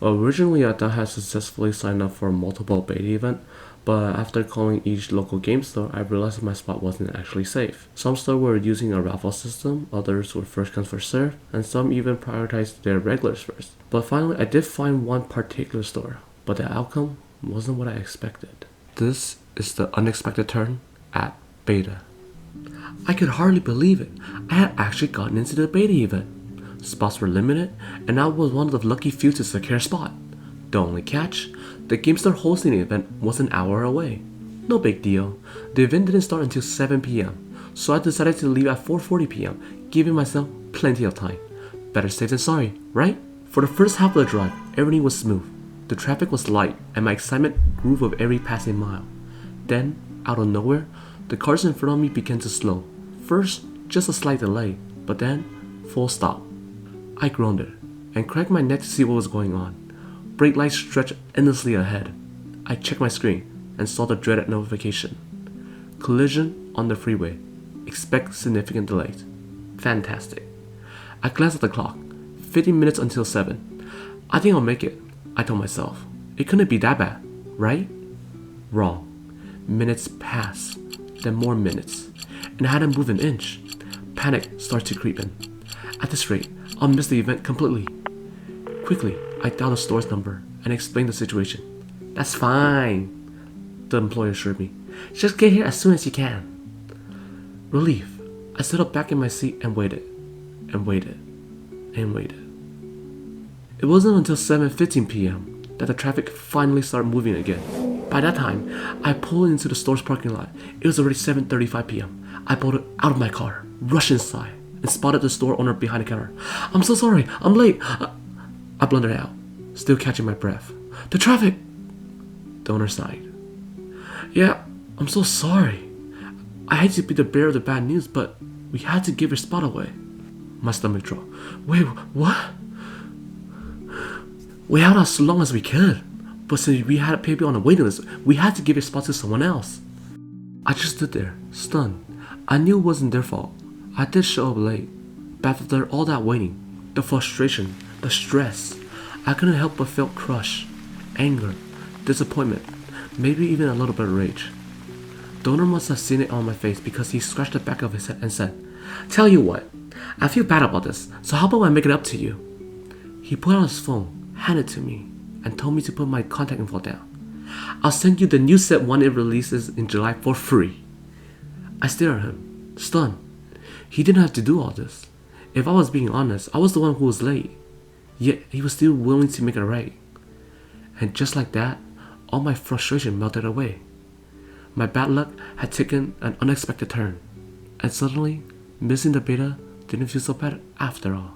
Originally, I thought I had successfully signed up for a multiple beta event, but after calling each local game store, I realized my spot wasn't actually safe. Some stores were using a raffle system, others were first come first serve, and some even prioritized their regulars first. But finally, I did find one particular store, but the outcome wasn't what I expected. This is the unexpected turn at beta. I could hardly believe it. I had actually gotten into the beta event. Spots were limited, and I was one of the lucky few to secure a spot. The only catch, the game store hosting the event was an hour away. No big deal. The event didn't start until 7 p.m., so I decided to leave at 4:40 p.m., giving myself plenty of time. Better safe than sorry, right? For the first half of the drive, everything was smooth. The traffic was light, and my excitement grew with every passing mile. Then, out of nowhere, the cars in front of me began to slow. First, just a slight delay, but then, full stop. I groaned and cracked my neck to see what was going on. Brake lights stretched endlessly ahead. I checked my screen and saw the dreaded notification. Collision on the freeway. Expect significant delays. Fantastic. I glanced at the clock. 15 minutes until 7. I think I'll make it, I told myself. It couldn't be that bad, right? Wrong. Minutes passed, then more minutes, and I hadn't moved an inch. Panic started to creep in. At this rate, I'll miss the event completely. Quickly, I dialed the store's number and explained the situation. That's fine, the employee assured me. Just get here as soon as you can. Relief, I settled back in my seat and waited, and waited, and waited. It wasn't until 7:15 p.m. that the traffic finally started moving again. By that time, I pulled into the store's parking lot. It was already 7:35 p.m. I bolted out of my car, rushed inside, and spotted the store owner behind the counter. I'm so sorry, I'm late. I blundered out, still catching my breath. The traffic! The owner sighed. Yeah, I'm so sorry. I hate to be the bearer of the bad news, but we had to give your spot away. My stomach dropped. Wait, what? We held out so long as we could, but since we had people on the waiting list, we had to give your spot to someone else. I just stood there, stunned. I knew it wasn't their fault. I did show up late, but after all that waiting, the frustration, the stress, I couldn't help but feel crushed, anger, disappointment, maybe even a little bit of rage. The owner must have seen it on my face because he scratched the back of his head and said, Tell you what, I feel bad about this, so how about I make it up to you? He pulled out his phone, handed it to me, and told me to put my contact info down. I'll send you the new set when it releases in July for free. I stared at him, stunned. He didn't have to do all this. If I was being honest, I was the one who was late. Yet he was still willing to make it right. And just like that, all my frustration melted away. My bad luck had taken an unexpected turn. And suddenly, missing the beta didn't feel so bad after all.